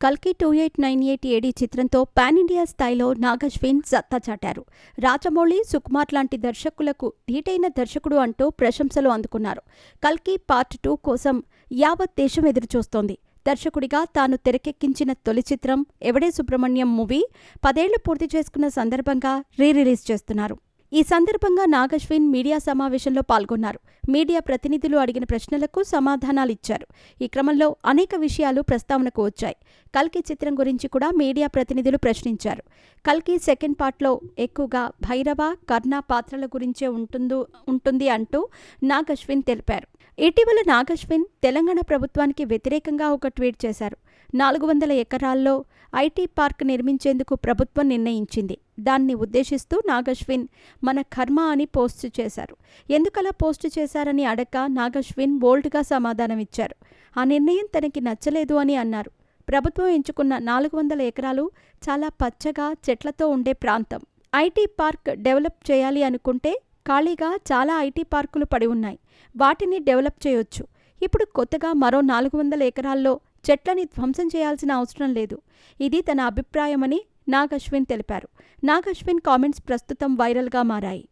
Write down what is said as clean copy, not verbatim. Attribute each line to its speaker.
Speaker 1: కల్కి 2898 ఏడీ చిత్రంతో pan India స్థాయిలో నాగశ్విన్ సత్తా చాటారు. రాజమౌళి, సుకుమార్ లాంటి దర్శకులకు ధీటైన దర్శకుడు అంటూ ప్రశంసలు అందుకున్నారు. కల్కి పార్ట్ 2 కోసం యావత్ దేశం ఎదురుచూస్తోంది. దర్శకుడిగా తాను తెరకెక్కించిన తొలి చిత్రం ఎవడే సుబ్రహ్మణ్యం మూవీ 10 ఏళ్లు పూర్తి చేసుకున్న సందర్భంగా రిలీజ్ చేస్తున్నారు. ఈ సందర్భంగా నాగశ్విన్ మీడియా సమావేశంలో పాల్గొన్నారు. మీడియా ప్రతినిధులు అడిగిన ప్రశ్నలకు సమాధానాలిచ్చారు. ఈ క్రమంలో అనేక విషయాలు ప్రస్తావనకు వచ్చాయి. కల్కి చిత్రం గురించి కూడా మీడియా ప్రతినిధులు ప్రశ్నించారు. కల్కి సెకండ్ పార్ట్లో ఎక్కువగా భైరవ, కర్ణ పాత్రల గురించే ఉంటుంది అంటూ నాగశ్విన్ తెలిపారు. ఇటీవల నాగశ్విన్ తెలంగాణ ప్రభుత్వానికి వ్యతిరేకంగా ఒక ట్వీట్ చేశారు. 400 ఎకరాల్లో ఐటీ పార్క్ నిర్మించేందుకు ప్రభుత్వం నిర్ణయించింది. దాన్ని ఉద్దేశిస్తూ నాగశ్విన్ మన కర్మ అని పోస్టు చేశారు. ఎందుకలా పోస్టు చేశారని అడక్క నాగశ్విన్ బోల్డ్గా సమాధానమిచ్చారు. ఆ నిర్ణయం తనకి నచ్చలేదు అని అన్నారు. ప్రభుత్వం ఎంచుకున్న 400 ఎకరాలు చాలా పచ్చగా చెట్లతో ఉండే ప్రాంతం. ఐటీ పార్క్ డెవలప్ చేయాలి అనుకుంటే ఖాళీగా చాలా ఐటీ పార్కులు పడి ఉన్నాయి. వాటిని డెవలప్ చేయొచ్చు. ఇప్పుడు కొత్తగా మరో 400 ఎకరాల్లో చెట్లని ధ్వంసం చేయాల్సిన అవసరం లేదు. ఇది తన అభిప్రాయమని నాగశ్విన్ తెలిపారు. నాగశ్విన్ కామెంట్స్ ప్రస్తుతం వైరల్గా మారాయి.